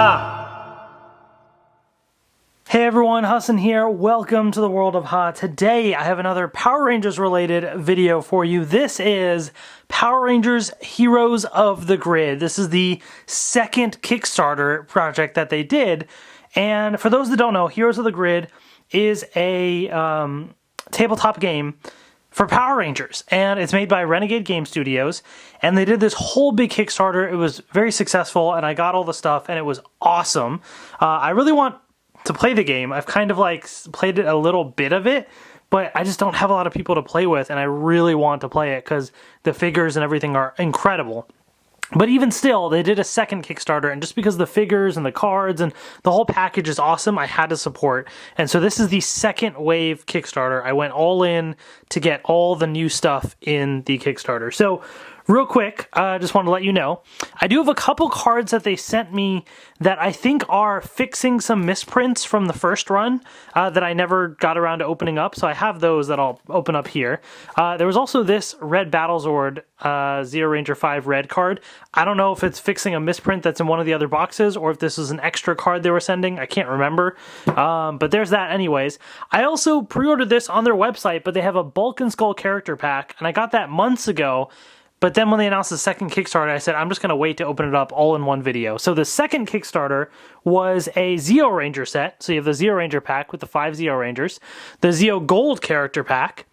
Hey everyone, Hassan here. Welcome to the world of Ha. Today I have another Power Rangers related video for you. This is Power Rangers Heroes of the Grid. This is the second Kickstarter project that they did. And for those that don't know, Heroes of the Grid is a tabletop game for Power Rangers, and it's made by Renegade Game Studios, and they did this whole big Kickstarter. It was very successful, and I got all the stuff, and it was awesome. I really want to play the game. I've kind of like played it a little bit of it, but I just don't have a lot of people to play with, and I really want to play it because the figures and everything are incredible. But even still, they did a second Kickstarter, and just because the figures and the cards and the whole package is awesome, I had to support. And so this is the second wave Kickstarter. I went all in to get all the new stuff in the Kickstarter. So real quick, I just want to let you know, I do have a couple cards that they sent me that I think are fixing some misprints from the first run that I never got around to opening up. So I have those that I'll open up here. There was also this Red Battlezord Zeo Ranger 5 red card. I don't know if it's fixing a misprint that's in one of the other boxes or if this is an extra card they were sending. I can't remember. But there's that anyways. I also pre-ordered this on their website, but they have a Bulk and Skull character pack, and I got that months ago. But then when they announced the second Kickstarter, I said, I'm just going to wait to open it up all in one video. So the second Kickstarter was a Zeo Ranger set. So you have the Zeo Ranger pack with the 5 Zeo Rangers, the Zeo Gold character pack.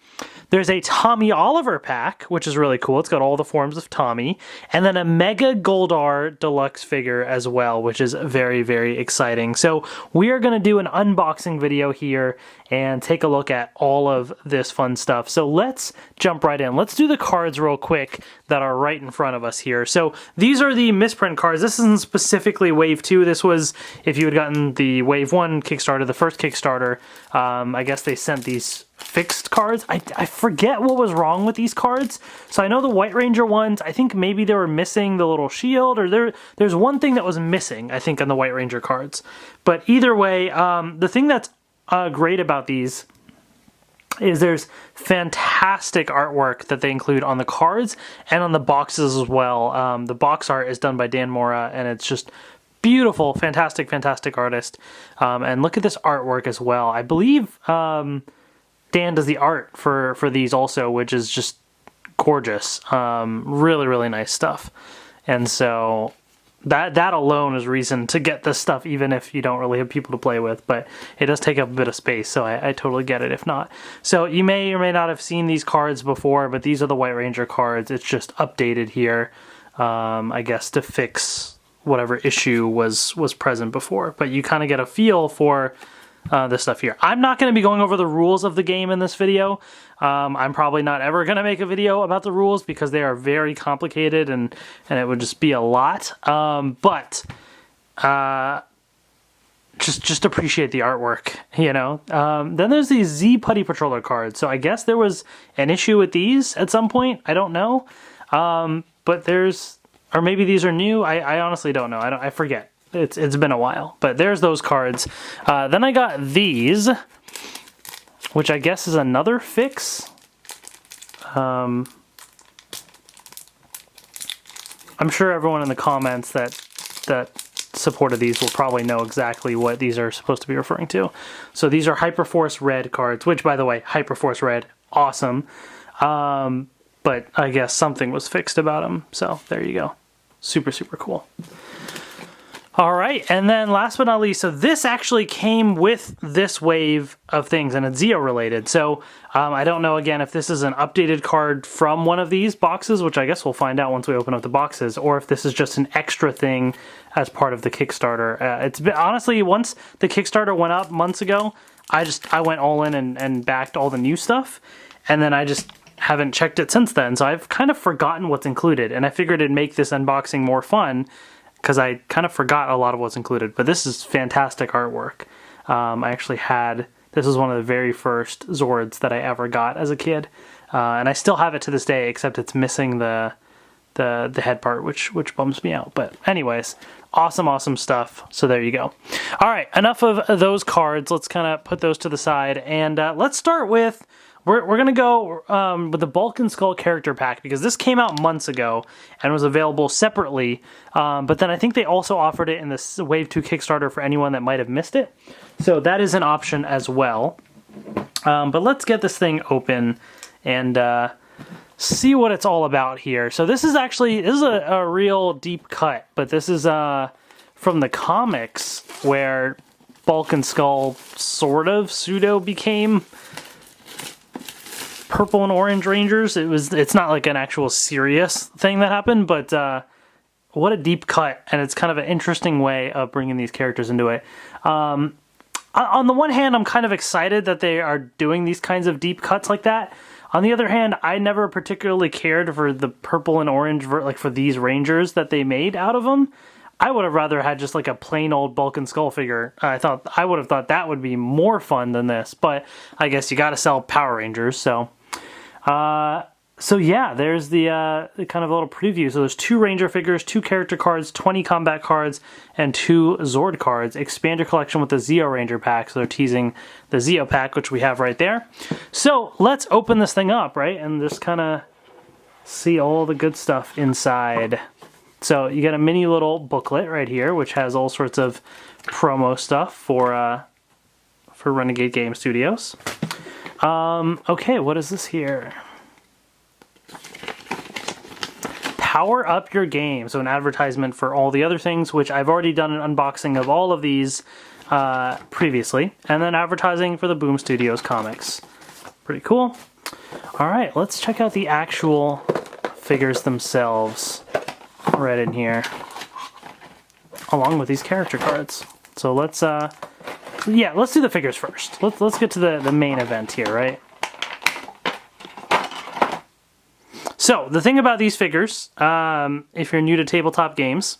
There's a Tommy Oliver pack, which is really cool. It's got all the forms of Tommy. And then a Mega Goldar deluxe figure as well, which is very, very exciting. So we are going to do an unboxing video here and take a look at all of this fun stuff. So let's jump right in. Let's do the cards real quick that are right in front of us here. So these are the misprint cards. This isn't specifically Wave 2. This was, if you had gotten the Wave 1 Kickstarter, the first Kickstarter, I guess they sent these fixed cards. I forget what was wrong with these cards. So I know the White Ranger ones, I think maybe they were missing the little shield, or there's one thing that was missing, I think, on the White Ranger cards. But either way, the thing that's great about these is there's fantastic artwork that they include on the cards and on the boxes as well. The box art is done by Dan Mora, and it's just beautiful, fantastic, fantastic artist. And look at this artwork as well. I believe Dan does the art for these also, which is just gorgeous. Really, really nice stuff. And so that alone is reason to get this stuff, even if you don't really have people to play with. But it does take up a bit of space, so I totally get it if not. So you may or may not have seen these cards before, but these are the White Ranger cards. It's just updated here, I guess, to fix whatever issue was present before. But you kind of get a feel for this stuff here. I'm not going to be going over the rules of the game in this video. I'm probably not ever going to make a video about the rules because they are very complicated and it would just be a lot. But just appreciate the artwork, you know. Then there's these Z Putty Patroller cards. So I guess there was an issue with these at some point. I don't know. But there's, or maybe these are new. I honestly don't know. I forget. It's been a while, but there's those cards. Then I got these, which I guess is another fix. I'm sure everyone in the comments that supported these will probably know exactly what these are supposed to be referring to. So these are Hyperforce Red cards, which, by the way, Hyperforce Red, awesome. But I guess something was fixed about them, so there you go. Super, super cool. All right, and then last but not least, so this actually came with this wave of things, and it's Zeo related. So I don't know, again, if this is an updated card from one of these boxes, which I guess we'll find out once we open up the boxes, or if this is just an extra thing as part of the Kickstarter. It's been, honestly, once the Kickstarter went up months ago, I went all in and backed all the new stuff, and then I just haven't checked it since then. So I've kind of forgotten what's included, and I figured it'd make this unboxing more fun, because I kind of forgot a lot of what's included. But this is fantastic artwork. I actually had, this was one of the very first Zords that I ever got as a kid. And I still have it to this day, except it's missing the head part, which bums me out. But anyways, awesome, awesome stuff. So there you go. All right, enough of those cards. Let's kind of put those to the side. And let's start with we're gonna go with the Bulk and Skull character pack, because this came out months ago and was available separately. But then I think they also offered it in this Wave 2 Kickstarter for anyone that might have missed it. So that is an option as well. But let's get this thing open and see what it's all about here. So this is a real deep cut, but this is from the comics where Bulk and Skull sort of pseudo became Purple and Orange Rangers. It's not like an actual serious thing that happened, but what a deep cut, and it's kind of an interesting way of bringing these characters into it. On the one hand, I'm kind of excited that they are doing these kinds of deep cuts like that. On the other hand, I never particularly cared for the Purple and Orange, like for these Rangers that they made out of them. I would have rather had just like a plain old Bulk and Skull figure. I would have thought that would be more fun than this, but I guess you got to sell Power Rangers, so. So yeah, there's the kind of a little preview. So there's 2 Ranger figures, 2 character cards, 20 combat cards, and 2 Zord cards. Expand your collection with the Zeo Ranger pack. So they're teasing the Zeo pack, which we have right there. So let's open this thing up, right? And just kind of see all the good stuff inside. So you get a mini little booklet right here, which has all sorts of promo stuff for Renegade Game Studios. Okay, what is this here? Power up your game. So an advertisement for all the other things, which I've already done an unboxing of all of these previously. And then advertising for the Boom Studios comics. Pretty cool. All right, let's check out the actual figures themselves right in here, along with these character cards. So let's do the figures first. Let's get to the main event here, right? So the thing about these figures, if you're new to tabletop games,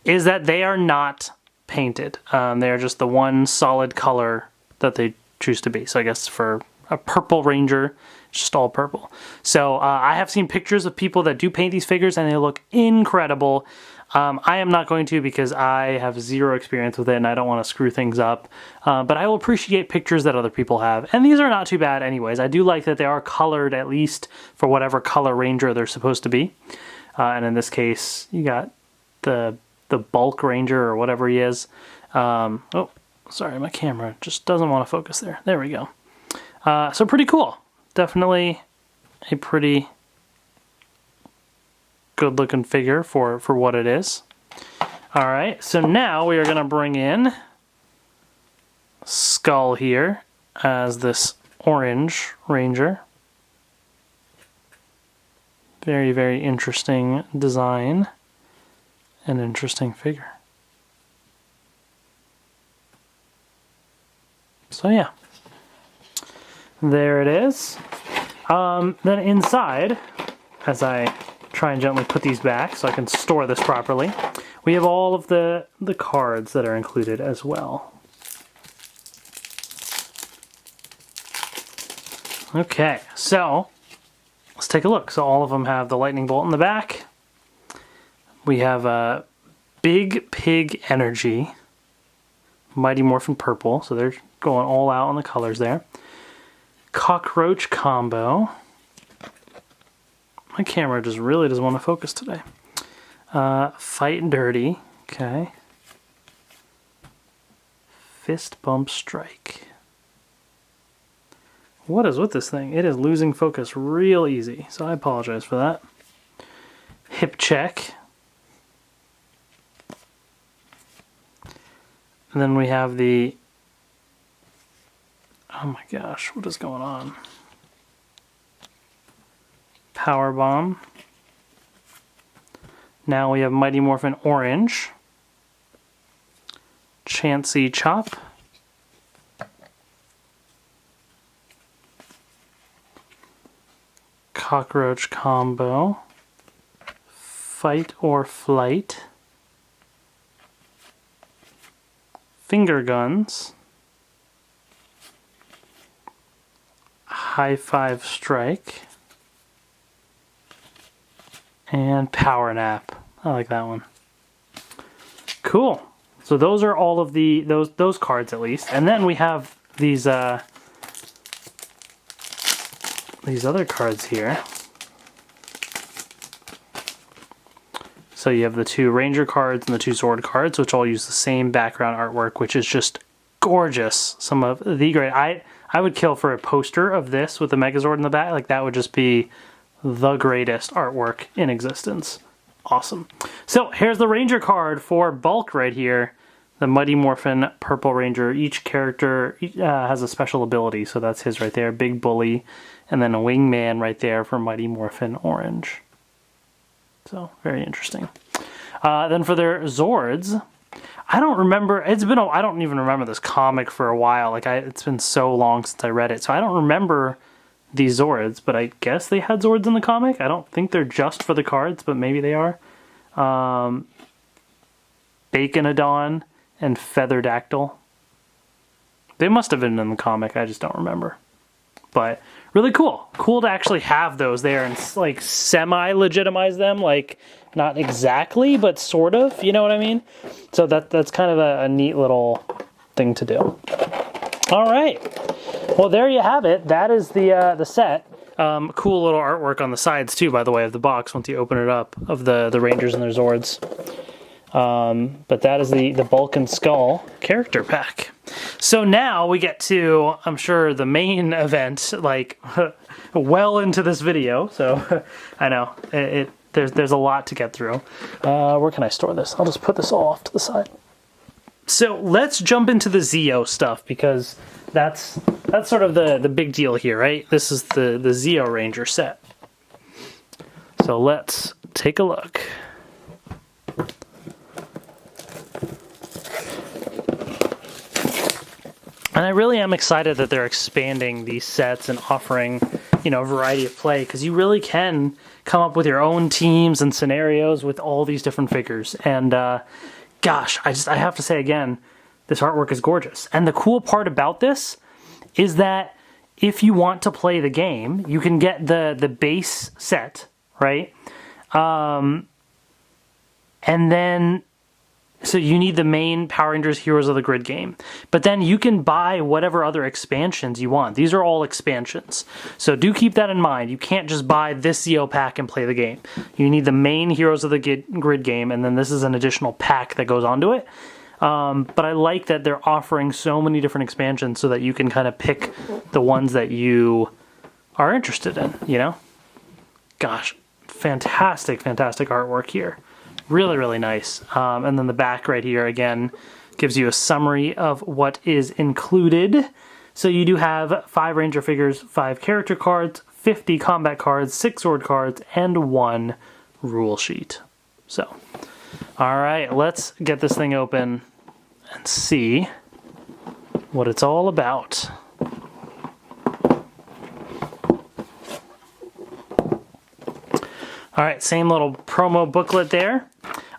is that they are not painted. They are just the one solid color that they choose to be. So I guess for a purple Ranger, it's just all purple. So I have seen pictures of people that do paint these figures and they look incredible. I am not going to, because I have zero experience with it and I don't want to screw things up. But I will appreciate pictures that other people have. And these are not too bad anyways. I do like that they are colored, at least for whatever color Ranger they're supposed to be. And in this case, you got the Bulk Ranger or whatever he is. Oh, sorry, my camera just doesn't want to focus there. There we go. So pretty cool. Definitely a pretty good looking figure for what it is. All right, so now we are going to bring in Skull here as this Orange Ranger. Very, very interesting design and interesting figure. So yeah, there it is. Then inside, as I try and gently put these back so I can store this properly, we have all of the cards that are included as well. Okay, so let's take a look. So all of them have the lightning bolt in the back. We have a Big Pig Energy, Mighty Morphin Purple, so they're going all out on the colors there. Cockroach Combo. My camera just really doesn't want to focus today. Fight Dirty. Okay. Fist Bump Strike. What is with this thing? It is losing focus real easy, so I apologize for that. Hip Check. And then we have the... Oh my gosh, what is going on? Power Bomb. Now we have Mighty Morphin Orange. Chansey Chop. Cockroach Combo. Fight or Flight. Finger Guns. High Five Strike. And Power Nap. I like that one. Cool. So those are all of those cards at least. And then we have these these other cards here. So you have the 2 Ranger cards and the 2 Sword cards, which all use the same background artwork, which is just gorgeous. Some of the great. I would kill for a poster of this with the Megazord in the back. Like, that would just be the greatest artwork in existence. Awesome. So here's the Ranger card for bulk right here. The Mighty Morphin Purple Ranger. Each character has a special ability, so that's his right there. Big Bully, and then a Wingman right there for Mighty Morphin Orange. So, very interesting. Then for their Zords, I don't remember, I don't even remember this comic for a while. Like, it's been so long since I read it, so I don't remember these Zords, but I guess they had Zords in the comic. I don't think they're just for the cards, but maybe they are. Baconodon and Featherdactyl. They must have been in the comic, I just don't remember. But really cool. Cool to actually have those there and like semi-legitimize them. Like, not exactly, but sort of, you know what I mean? So that's kind of a neat little thing to do. All right. Well, there you have it. That is the set. Cool little artwork on the sides too, by the way, of the box once you open it up, of the Rangers and their Zords. But that is the Bulk and Skull character pack. So now we get to, I'm sure, the main event, like, well into this video. So I know there's a lot to get through. Where can I store this? I'll just put this all off to the side. So let's jump into the Zeo stuff, because that's sort of the big deal here, right? This is the Zeo Ranger set. So let's take a look. And I really am excited that they're expanding these sets and offering, you know, a variety of play, because you really can come up with your own teams and scenarios with all these different figures. And gosh, I have to say again, this artwork is gorgeous. And the cool part about this is that if you want to play the game, you can get the base set, right? And then, so you need the main Power Rangers Heroes of the Grid game. But then you can buy whatever other expansions you want. These are all expansions. So do keep that in mind. You can't just buy this Zeo pack and play the game. You need the main Heroes of the Grid game, and then this is an additional pack that goes onto it. But I like that they're offering so many different expansions so that you can kind of pick the ones that you are interested in, you know? Gosh, fantastic, fantastic artwork here. Really, really nice. And then the back right here, again, gives you a summary of what is included. So you do have 5 Ranger figures, 5 character cards, 50 combat cards, 6 sword cards, and 1 rule sheet. So, all right, let's get this thing open and see what it's all about. All right, same little promo booklet there.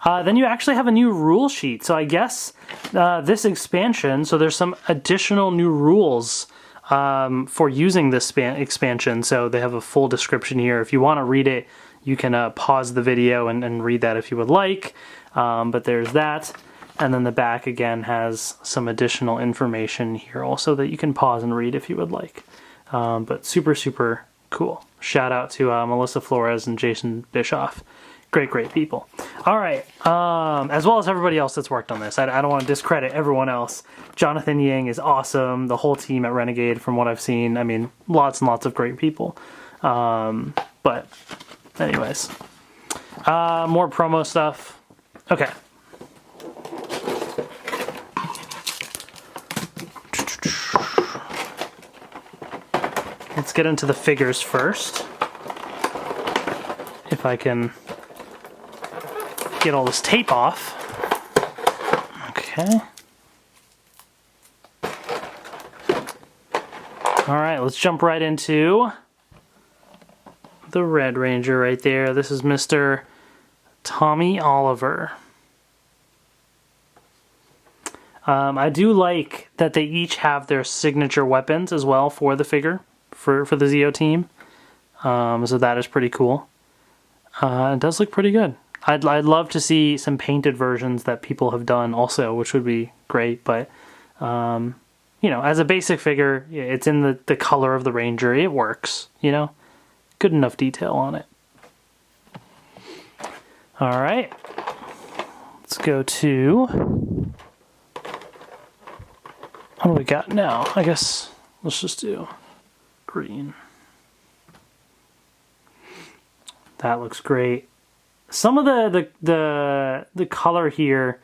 Then you actually have a new rule sheet. So I guess this expansion, so there's some additional new rules for using this expansion. So they have a full description here. If you want to read it, you can pause the video and read that if you would like. But there's that. And then the back, again, has some additional information here also that you can pause and read if you would like. But super, super cool. Shout out to Melissa Flores and Jason Bischoff. Great, great people. All right, as well as everybody else that's worked on this. I don't want to discredit everyone else. Jonathan Yang is awesome. The whole team at Renegade, from what I've seen, I mean, lots and lots of great people. But anyways, more promo stuff. Okay. Let's get into the figures first. If I can get all this tape off. Okay. All right, let's jump right into the Red Ranger right there. This is Mr. Tommy Oliver. I do like that they each have their signature weapons as well for the figure, for the Zeo team. So that is pretty cool. It does look pretty good. I'd love to see some painted versions that people have done also, which would be great. But you know, as a basic figure, it's in the color of the Ranger. It works, you know? Good enough detail on it. All right. Let's go to... what do we got now? I guess let's just do green. That looks great. Some of the color here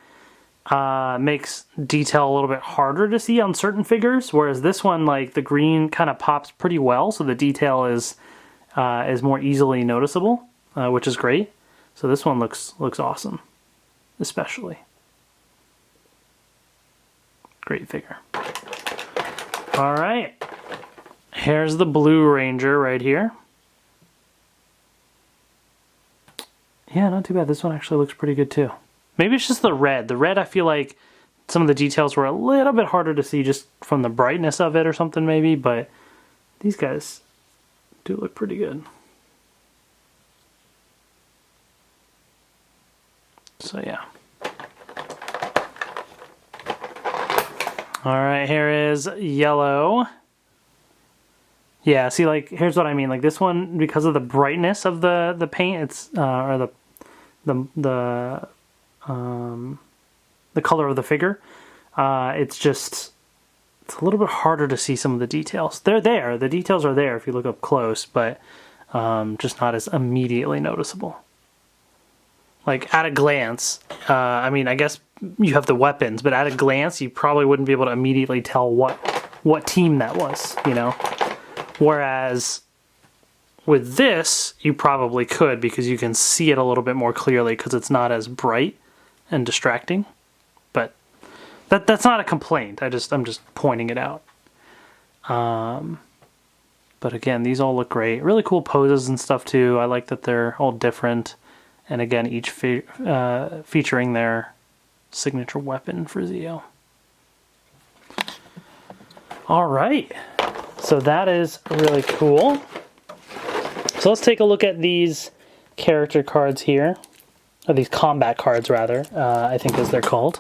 makes detail a little bit harder to see on certain figures, whereas this one, like the green kind of pops pretty well, so the detail is more easily noticeable, which is great. So this one looks awesome, especially. Great figure. All right, here's the Blue Ranger right here. Yeah, not too bad. This one actually looks pretty good too. Maybe it's just the red. The red, I feel like some of the details were a little bit harder to see just from the brightness of it or something maybe, but these guys do look pretty good. So yeah. All right, here is yellow. Yeah, see, like, here's what I mean. Like, this one, because of the brightness of the paint, it's or the color of the figure, it's a little bit harder to see some of the details. They're there. The details are there if you look up close, but just not as immediately noticeable. Like, at a glance, I mean, I guess you have the weapons, but at a glance, you probably wouldn't be able to immediately tell what team that was, you know? Whereas with this, you probably could, because you can see it a little bit more clearly because it's not as bright and distracting. But that's not a complaint. I'm just pointing it out. But again, these all look great. Really cool poses and stuff too. I like that they're all different. And again, each featuring their signature weapon for Zeo. All right. So that is really cool. So let's take a look at these character cards here. Or these combat cards, rather, I think as they're called.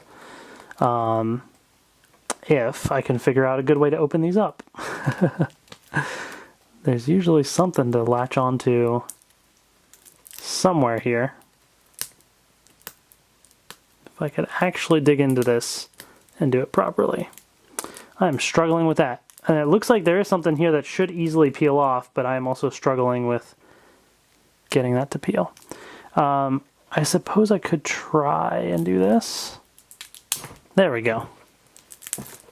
If I can figure out a good way to open these up. There's usually something to latch onto somewhere here. If I could actually dig into this and do it properly. I'm struggling with that. And it looks like there is something here that should easily peel off, but I'm also struggling with getting that to peel. I suppose I could try and do this. There we go.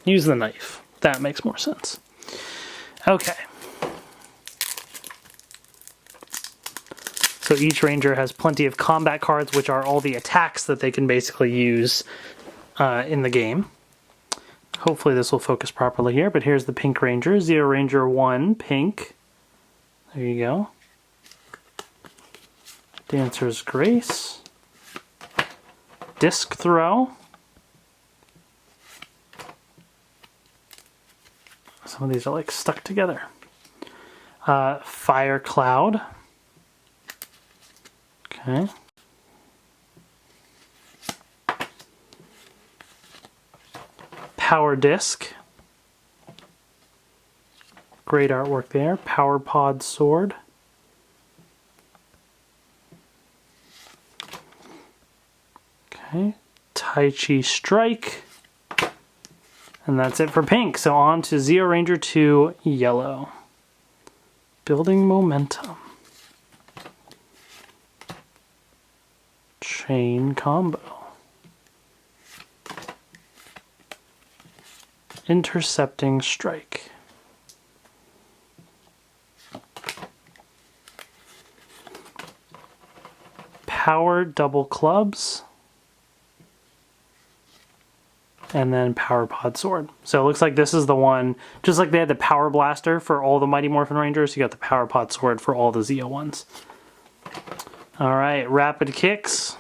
Use the knife. That makes more sense. Okay. So each ranger has plenty of combat cards, which are all the attacks that they can basically use in the game. Hopefully this will focus properly here, but here's the pink ranger, Zeo Ranger 1, pink. There you go. Dancer's Grace. Disc Throw. Some of these are like stuck together. Fire Cloud. Okay. Power Disc. Great artwork there. Power Pod Sword. Okay. Tai Chi Strike. And that's it for pink. So on to Zeo Ranger 2 yellow. Building momentum. Chain combo. Intercepting strike. Power double clubs. And then Power Pod Sword. So it looks like this is the one, just like they had the Power Blaster for all the Mighty Morphin Rangers, you got the Power Pod Sword for all the Zeo ones. Alright, Rapid Kicks.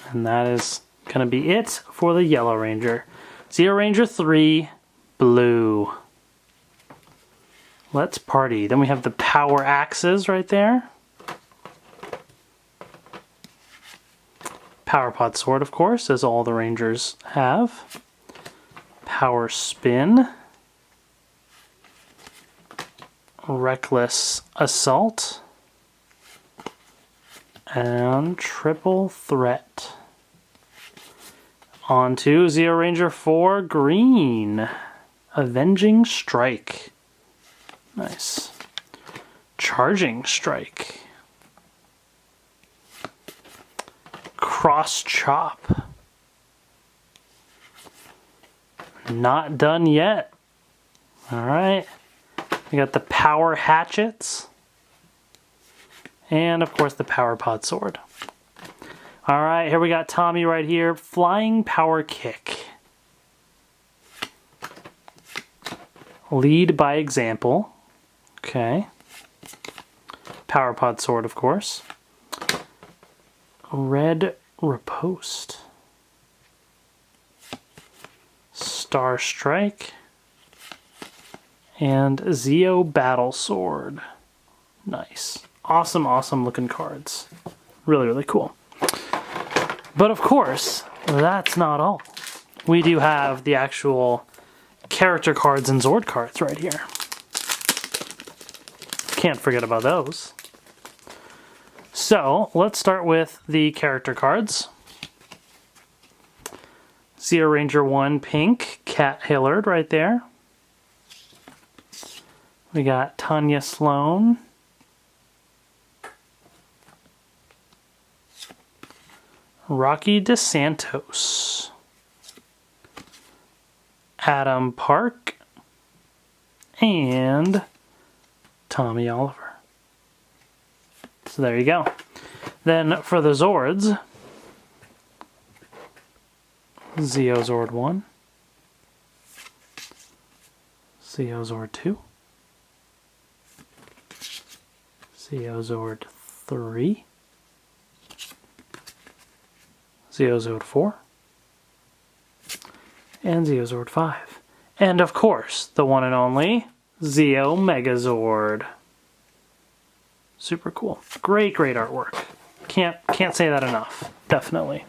And that is going to be it for the Yellow Ranger. Zeo Ranger 3, blue. Let's party. Then we have the Power Axes right there. Power Pod Sword, of course, as all the Rangers have. Power Spin, Reckless Assault, and Triple Threat. On to Zeo Ranger 4 Green, Avenging Strike. Nice. Charging Strike. Cross Chop. Not done yet. Alright. We got the Power Hatchets. And of course the Power Pod Sword. Alright, here we got Tommy right here. Flying Power Kick. Lead by example. Okay. Power Pod Sword, of course. Red Riposte. Star Strike. And Zeo Battle Sword. Nice. Awesome, awesome looking cards. Really, really cool. But of course, that's not all. We do have the actual character cards and Zord cards right here. Can't forget about those. So, let's start with the character cards. Zeo Ranger 1 Pink, Cat Hillard right there. We got Tanya Sloan. Rocky DeSantos. Adam Park. And Tommy Oliver. So there you go. Then for the Zords, Zeo Zord 1, Zeo Zord 2, Zeo Zord 3, Zeo Zord 4, and Zeo Zord 5. And of course, the one and only Zeo Megazord. Super cool. Great, great artwork. Can't say that enough. Definitely.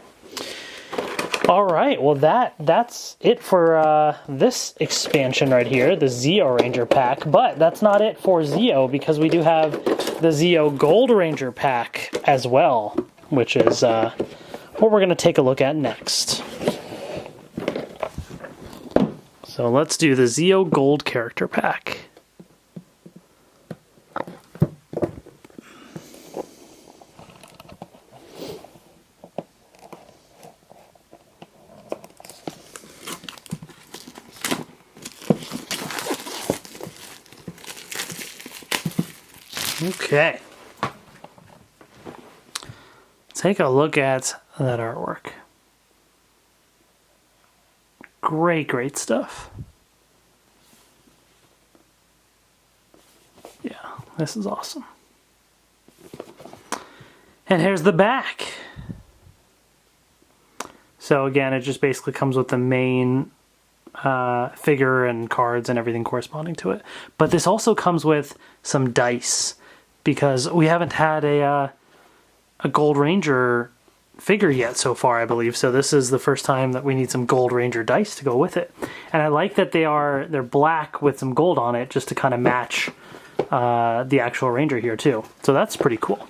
All right, well that's it for this expansion right here, the Zeo Ranger pack. But that's not it for Zeo, because we do have the Zeo Gold Ranger pack as well, which is what we're going to take a look at next. So let's do the Zeo Gold character pack. Okay. Take a look at that artwork. Great, great stuff. Yeah, this is awesome. And here's the back. So again, it just basically comes with the main figure and cards and everything corresponding to it. But this also comes with some dice, because we haven't had a Gold Ranger figure yet so far, I believe. So this is the first time that we need some Gold Ranger dice to go with it. And I like that they're black with some gold on it, just to kind of match the actual Ranger here too. So that's pretty cool.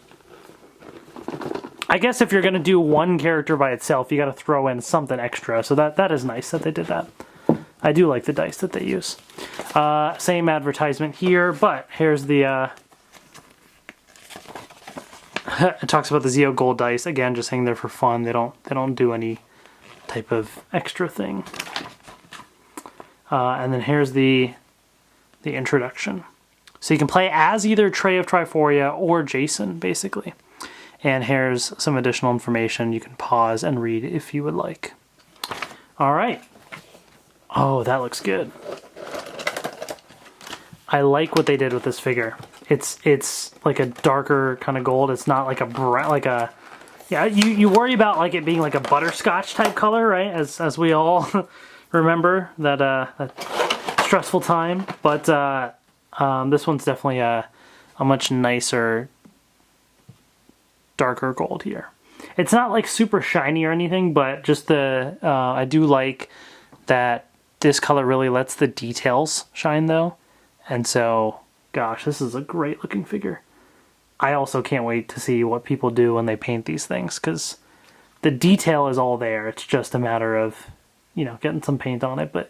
I guess if you're going to do one character by itself, you got to throw in something extra. So that is nice that they did that. I do like the dice that they use. Same advertisement here, but here's the... it talks about the Zeo Gold dice. Again, just saying they're for fun. They don't do any type of extra thing. And then here's the introduction. So you can play as either Trey of Triforia or Jason, basically. And here's some additional information. You can pause and read if you would like. All right. Oh, that looks good. I like what they did with this figure. It's like a darker kind of gold. It's not like a brown, yeah, you worry about like it being like a butterscotch type color, right? As we all remember that stressful time. But this one's definitely a much nicer, darker gold here. It's not like super shiny or anything, but just I do like that this color really lets the details shine though. And so, gosh, this is a great looking figure. I also can't wait to see what people do when they paint these things, because the detail is all there. It's just a matter of, you know, getting some paint on it, but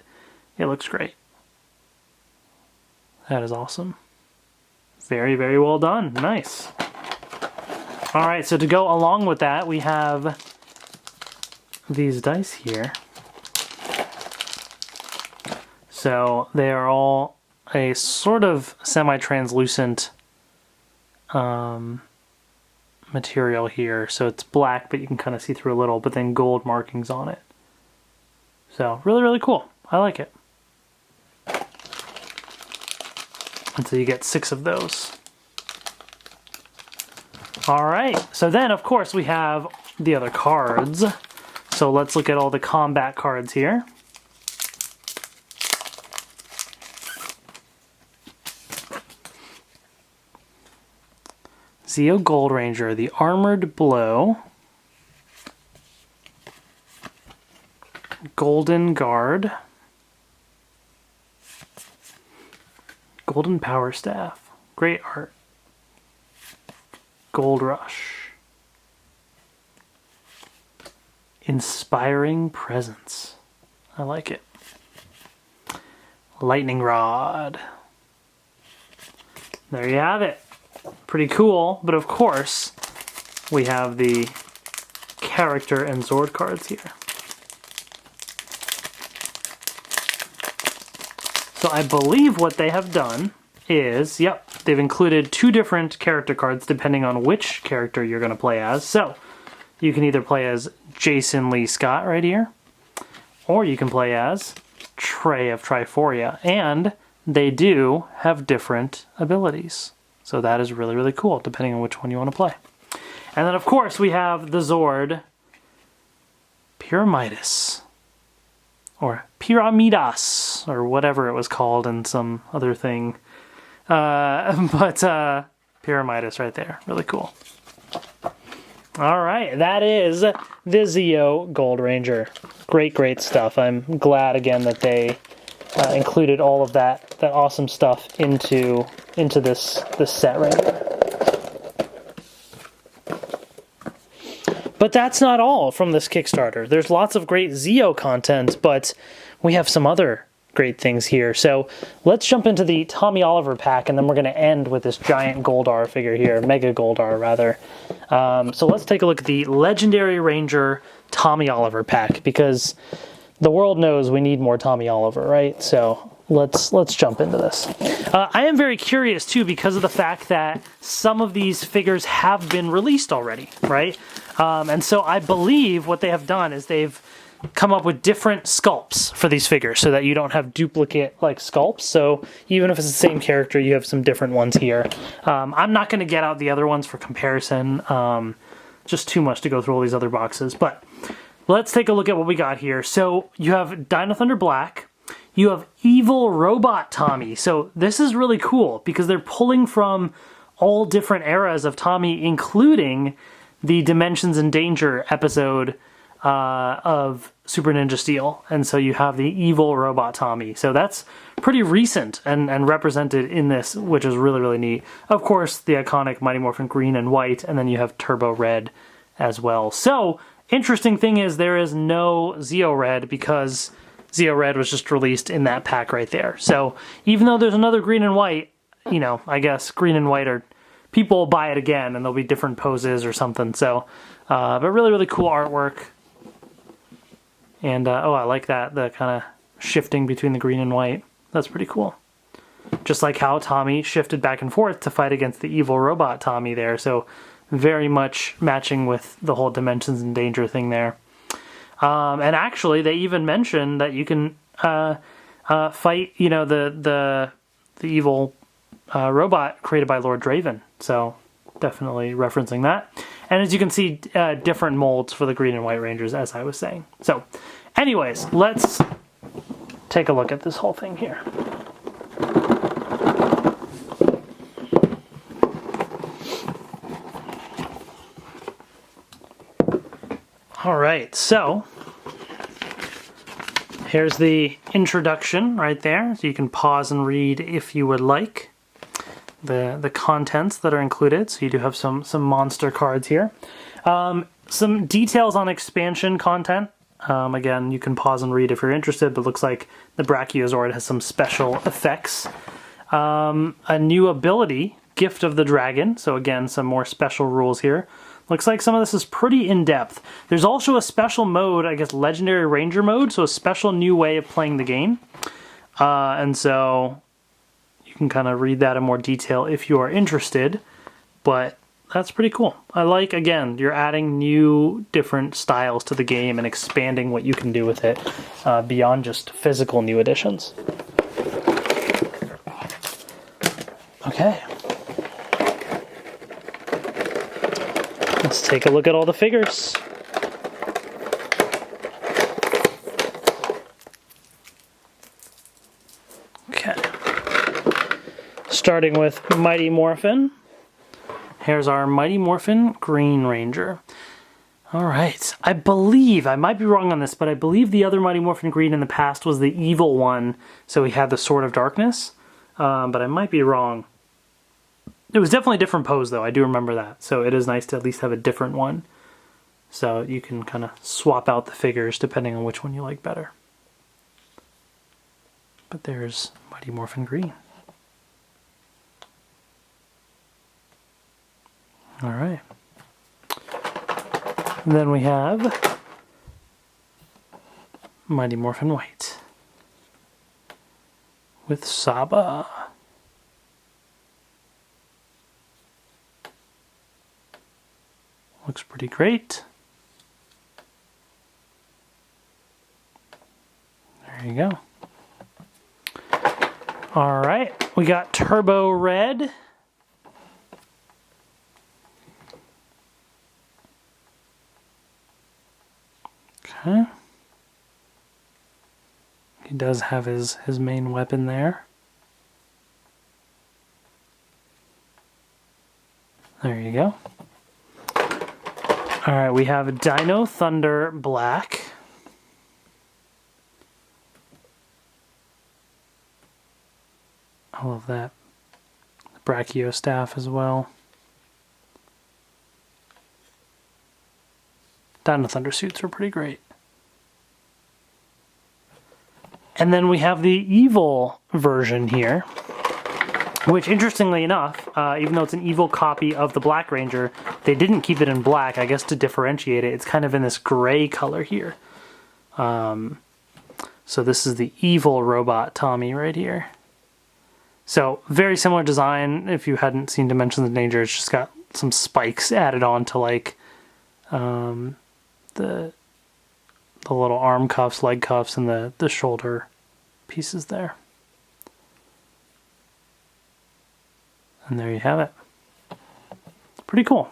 it looks great. That is awesome. Very, very well done. Nice. All right, so to go along with that, we have these dice here. So they are all a sort of semi-translucent material here. So it's black, but you can kind of see through a little, but then gold markings on it. So really, really cool. I like it. And so you get 6 of those. All right, so then of course we have the other cards. So let's look at all the combat cards here. Zeo Gold Ranger, the Armored Blow. Golden Guard. Golden Power Staff. Great art. Gold Rush. Inspiring Presence. I like it. Lightning Rod. There you have it. Pretty cool, but of course, we have the character and Zord cards here. So I believe what they have done is, yep, they've included 2 different character cards depending on which character you're going to play as. So you can either play as Jason Lee Scott right here, or you can play as Trey of Triforia, and they do have different abilities. So that is really, really cool, depending on which one you want to play. And then, of course, we have the Zord Pyramidas, or Pyramidas, or whatever it was called in some other thing. But Pyramidas right there. Really cool. All right, that is the Zeo Gold Ranger. Great, great stuff. I'm glad, again, that they included all of that awesome stuff into this set right here. But that's not all from this Kickstarter. There's lots of great Zeo content, but we have some other great things here. So let's jump into the Tommy Oliver pack, and then we're going to end with this giant Goldar figure here, Mega Goldar rather. So let's take a look at the Legendary Ranger Tommy Oliver pack, because the world knows we need more Tommy Oliver, right? So let's jump into this. I am very curious too, because of the fact that some of these figures have been released already, right? And so I believe what they have done is they've come up with different sculpts for these figures so that you don't have duplicate like sculpts. So even if it's the same character, you have some different ones here. I'm not going to get out the other ones for comparison. Just too much to go through all these other boxes, but let's take a look at what we got here. So you have Dino Thunder Black. You have Evil Robot Tommy. So this is really cool because they're pulling from all different eras of Tommy, including the Dimensions in Danger episode of Super Ninja Steel. And so you have the Evil Robot Tommy. So that's pretty recent and represented in this, which is really, really neat. Of course, the iconic Mighty Morphin Green and White, and then you have Turbo Red as well. So interesting thing is there is no Zeo Red because Zeo Red was just released in that pack right there. So even though there's another green and white, you know, I guess green and white are, people will buy it again and there'll be different poses or something. So, but really, really cool artwork. And, oh, I like that, the kind of shifting between the green and white. That's pretty cool. Just like how Tommy shifted back and forth to fight against the evil robot Tommy there. So very much matching with the whole Dimensions in Danger thing there. And actually, they even mentioned that you can fight, you know, the evil robot created by Lord Draven. So definitely referencing that. And as you can see, different molds for the Green and White Rangers, as I was saying. So anyways, let's take a look at this whole thing here. All right, so Here's the introduction right there, so you can pause and read if you would like. The contents that are included, so you do have some monster cards here. Some details on expansion content. Again, you can pause and read if you're interested, but it looks like the Brachiosaurus has some special effects. A new ability, Gift of the Dragon, so again, some more special rules here. Looks like some of this is pretty in-depth. There's also a special mode, I guess Legendary Ranger mode, so a special new way of playing the game. And so you can kind of read that in more detail if you are interested, but that's pretty cool. I like, again, you're adding new different styles to the game and expanding what you can do with it beyond just physical new additions. Okay. Let's take a look at all the figures. Okay. Starting with Mighty Morphin. Here's our Mighty Morphin Green Ranger. Alright, I believe, I might be wrong on this, but I believe the other Mighty Morphin Green in the past was the evil one, so he had the Sword of Darkness, but I might be wrong. It was definitely a different pose, though. I do remember that. So it is nice to at least have a different one. So you can kind of swap out the figures depending on which one you like better. But there's Mighty Morphin Green. All right. And then we have Mighty Morphin White with Saba. Looks pretty great. There you go. All right, we got Turbo Red. Okay. He does have his main weapon there. There you go. All right, we have Dino Thunder Black. I love that. The Brachio staff as well. Dino Thunder suits are pretty great. And then we have the evil version here, which interestingly enough, even though it's an evil copy of the Black Ranger, they didn't keep it in black, I guess to differentiate it. It's kind of in this gray color here. So this is the evil robot Tommy right here. So very similar design. If you hadn't seen Dimensions of Danger, it's just got some spikes added on to like the little arm cuffs, leg cuffs, and the shoulder pieces there. And there you have it. Pretty cool.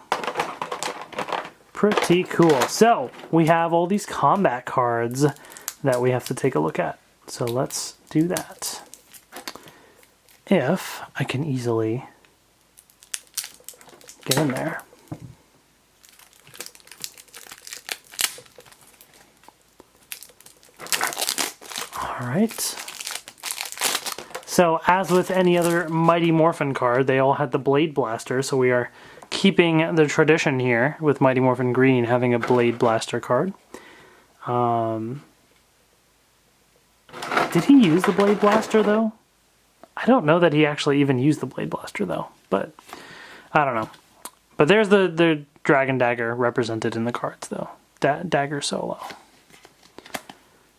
Pretty cool. So we have all these combat cards that we have to take a look at. So let's do that. If I can easily get in there. All right. So as with any other Mighty Morphin card, they all had the Blade Blaster, so we are keeping the tradition here with Mighty Morphin Green having a Blade Blaster card. Did he use the Blade Blaster though? I don't know that he actually even used the Blade Blaster though, but I don't know. But there's the Dragon Dagger represented in the cards though. Dagger Solo.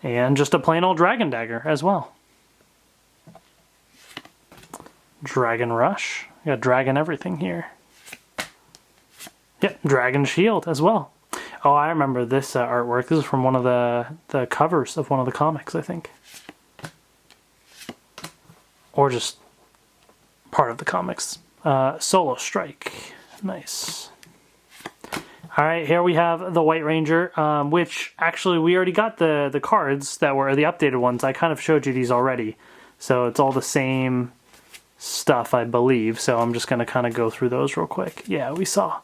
And just a plain old Dragon Dagger as well. Dragon Rush. We got dragon everything here. Yep, Dragon Shield as well. Oh, I remember this artwork. This is from one of the covers of one of the comics, I think. Or just part of the comics. Solo Strike. Nice. Alright, here we have the White Ranger, which actually we already got the cards that were the updated ones. I kind of showed you these already. So it's all the same stuff, I believe. So I'm just going to kind of go through those real quick. Yeah, we saw.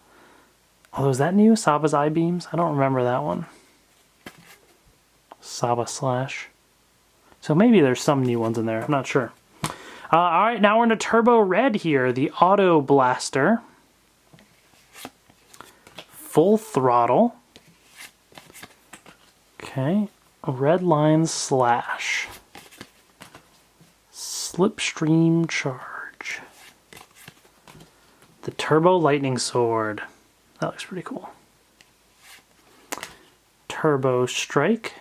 Oh, was that new? Saba's Eye Beams? I don't remember that one. Saba Slash. So maybe there's some new ones in there. I'm not sure. All right, now we're into Turbo Red here. The Auto Blaster. Full Throttle. Okay. Red Line Slash. Slipstream Charge. The Turbo Lightning Sword. That looks pretty cool. Turbo Strike.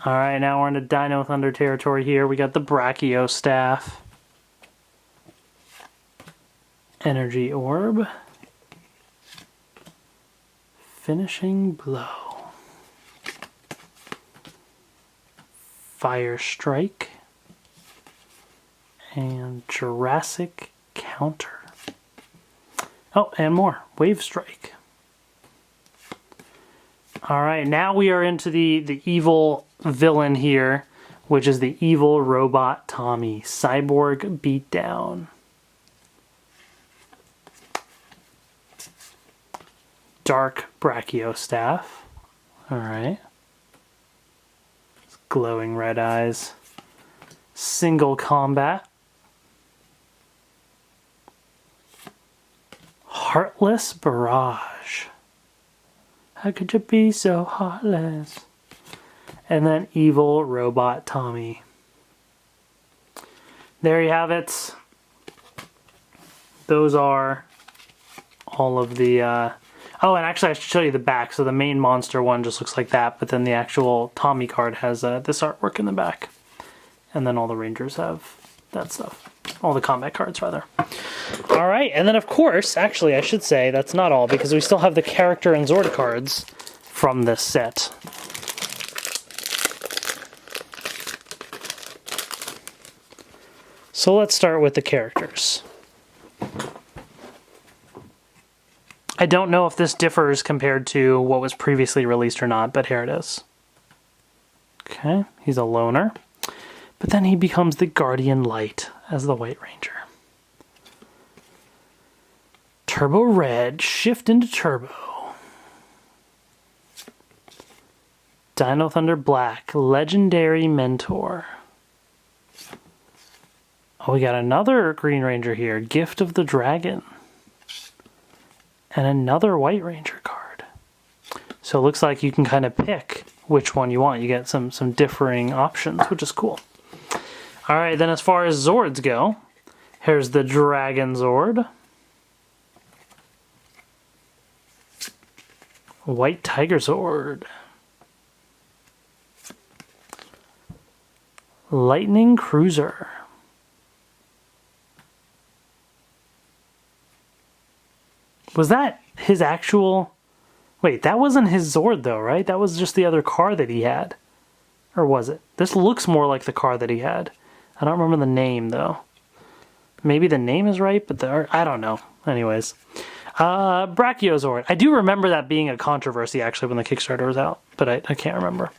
Alright, now we're into Dino Thunder territory here. We got the Brachio Staff. Energy Orb. Finishing Blow. Fire Strike. And Jurassic Counter. Oh, and more. Wave Strike. Alright, now we are into the evil villain here, which is the evil robot Tommy. Cyborg Beatdown. Dark Brachio Staff. Alright. Glowing red eyes. Single Combat. Heartless Barrage. How could you be so heartless? And then Evil Robot Tommy. There you have it. Those are all of the... Oh, and actually I should show you the back. So the main monster one just looks like that, but then the actual Tommy card has this artwork in the back. And then all the Rangers have that stuff. All the combat cards, rather. All right, and then of course, actually I should say that's not all, because we still have the character and Zord cards from this set. So let's start with the characters. I don't know if this differs compared to what was previously released or not, but here it is. Okay, he's a loner. But then he becomes the Guardian Light as the White Ranger. Turbo Red, shift into Turbo. Dino Thunder Black, Legendary Mentor. Oh, we got another Green Ranger here, Gift of the Dragon. And another White Ranger card. So it looks like you can kind of pick which one you want. You get some differing options, which is cool. All right, then as far as Zords go, here's the Dragon Zord. White Tiger Zord. Lightning Cruiser. Was that his actual... Wait, that wasn't his Zord though, right? That was just the other car that he had. Or was it? This looks more like the car that he had. I don't remember the name though. Maybe the name is right, but the art... I don't know. Anyways. Brachiozord. I do remember that being a controversy actually when the Kickstarter was out, but I can't remember.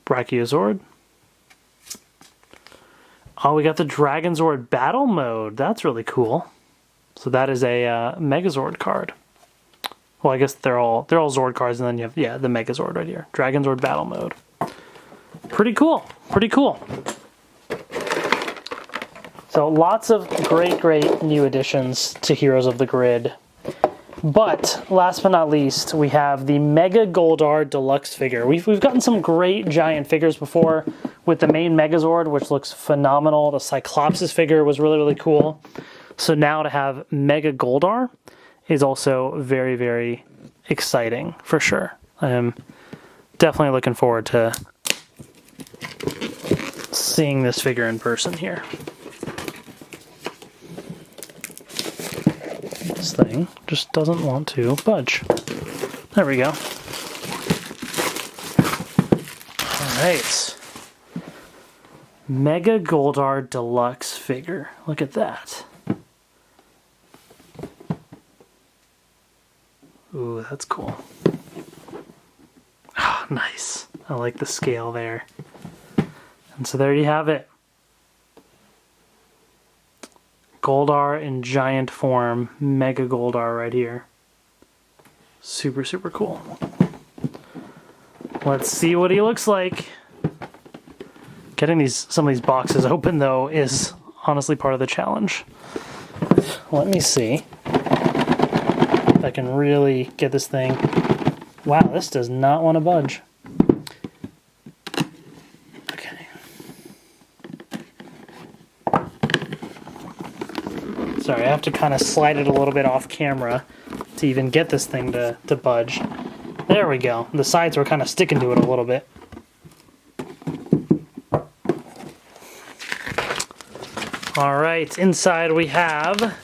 Brachiozord. Oh, we got the Dragonzord Battle Mode. That's really cool. So that is a Megazord card. Well, I guess they're all Zord cards, and then you have, yeah, the Megazord right here. Dragonzord Battle Mode. Pretty cool. Pretty cool. So lots of great new additions to Heroes of the Grid. But last but not least, we have the Mega Goldar Deluxe figure. We've gotten some great giant figures before with the main Megazord, which looks phenomenal. The Cyclopsis figure was really cool. So now to have Mega Goldar is also very exciting for sure. I am definitely looking forward to seeing this figure in person here. This thing just doesn't want to budge. There we go. Alright. Mega Goldar Deluxe figure. Look at that. Ooh, that's cool. Oh, nice. I like the scale there. And so there you have it. Goldar in giant form. Mega Goldar right here. Super cool. Let's see what he looks like. Getting some of these boxes open, though, is honestly part of the challenge. Let me see if I can really get this thing. Wow, this does not want to budge. Okay. Sorry, I have to kind of slide it a little bit off camera to even get this thing to budge. There we go. The sides were kind of sticking to it a little bit. All right, inside we have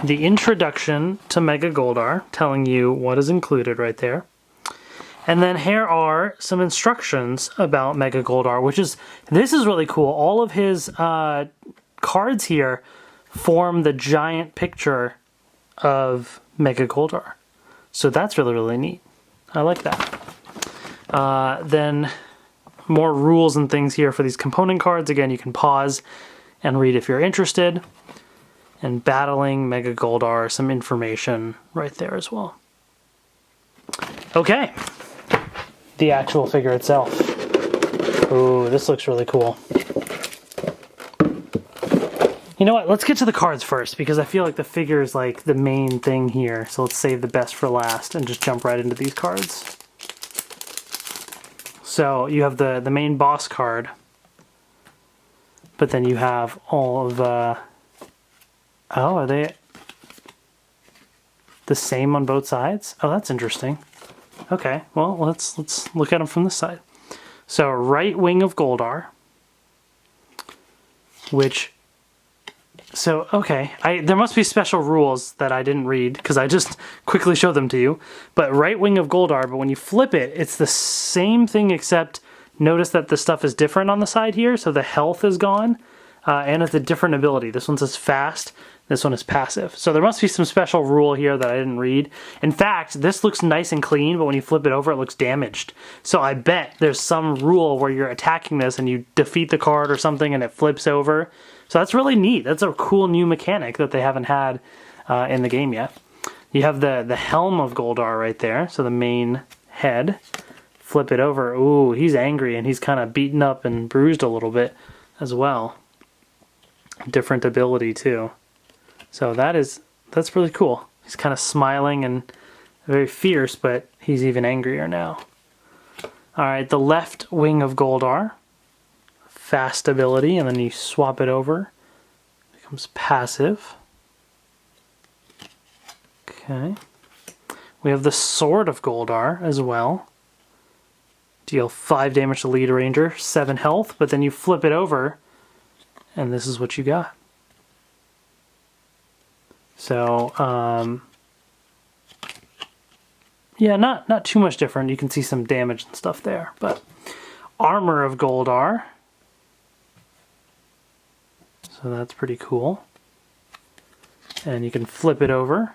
the introduction to Mega Goldar, telling you what is included right there. And then here are some instructions about Mega Goldar, this is really cool. All of his cards here form the giant picture of Mega Goldar. So that's really, really neat. I like that. Then more rules and things here for these component cards. Again, you can pause and read if you're interested. And battling Mega Goldar, some information right there as well. Okay, the actual figure itself. Ooh, this looks really cool. You know what, let's get to the cards first, because I feel like the figure is like the main thing here. So let's save the best for last and just jump right into these cards. So you have the main boss card, but then you have all of the... Oh, are they the same on both sides? Oh, that's interesting. Okay, well, let's look at them from this side. So, right wing of Goldar, there must be special rules that I didn't read, because I just quickly showed them to you. But right wing of Goldar, but when you flip it, it's the same thing, except notice that the stuff is different on the side here, so the health is gone, and it's a different ability. This one says fast, this one is passive. So there must be some special rule here that I didn't read. In fact, this looks nice and clean, but when you flip it over, it looks damaged. So I bet there's some rule where you're attacking this and you defeat the card or something and it flips over. So that's really neat. That's a cool new mechanic that they haven't had in the game yet. You have the helm of Goldar right there, so the main head. Flip it over. Ooh, he's angry and he's kind of beaten up and bruised a little bit as well. Different ability too. So that's really cool. He's kind of smiling and very fierce, but he's even angrier now. Alright, the left wing of Goldar. Fast ability, and then you swap it over. Becomes passive. Okay. We have the sword of Goldar as well. Deal 5 damage to lead ranger, 7 health, but then you flip it over, and this is what you got. So, yeah, not too much different. You can see some damage and stuff there, but armor of Goldar. So that's pretty cool. And you can flip it over.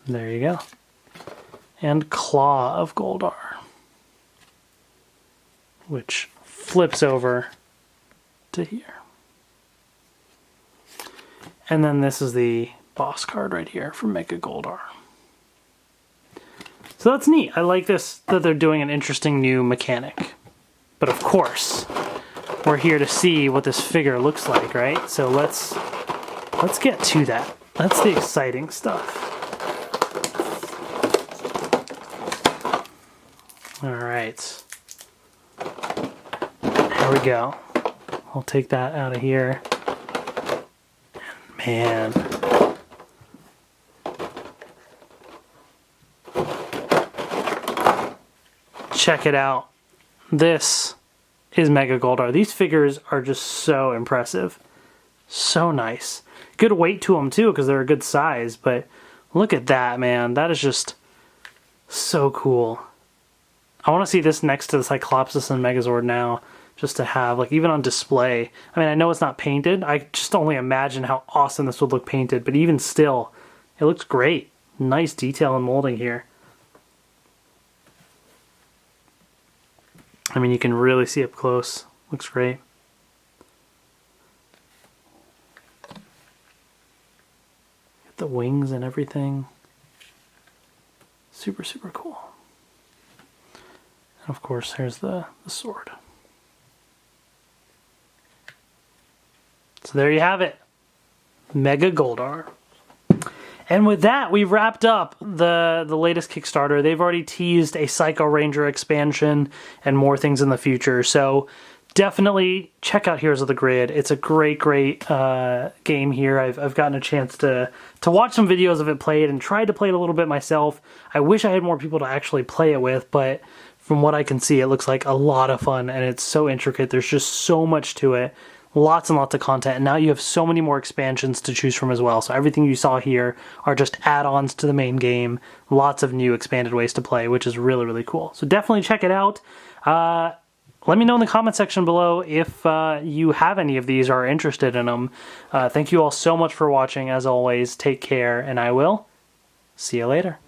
There you go. And claw of Goldar, which flips over to here. And then this is the boss card right here from Mega Goldar. So that's neat. I like this, that they're doing an interesting new mechanic. But of course, we're here to see what this figure looks like, right? So let's get to that. That's the exciting stuff. All right. Here we go. I'll take that out of here. Man. Check it out. This is Mega Goldar. These figures are just so impressive. So nice. Good weight to them too, because they're a good size, but look at that, man. That is just so cool. I want to see this next to the Cyclopsis and Megazord now, just to have, like, even on display. I mean, I know it's not painted. I just only imagine how awesome this would look painted, but even still, it looks great. Nice detail and molding here. I mean, you can really see up close. Looks great. Get the wings and everything. Super, super cool. And of course, here's the sword. So there you have it. Mega Goldar. And with that, we've wrapped up the latest Kickstarter. They've already teased a Psycho Ranger expansion and more things in the future. So definitely check out Heroes of the Grid. It's a great, great game here. I've gotten a chance to watch some videos of it played and tried to play it a little bit myself. I wish I had more people to actually play it with, but from what I can see, it looks like a lot of fun, and it's so intricate. There's just so much to it. Lots and lots of content, and now you have so many more expansions to choose from as well. So everything you saw here are just add-ons to the main game. Lots of new expanded ways to play, which is really, really cool. So definitely check it out. Let me know in the comment section below if you have any of these or are interested in them. Thank you all so much for watching. As always, take care, and I will see you later.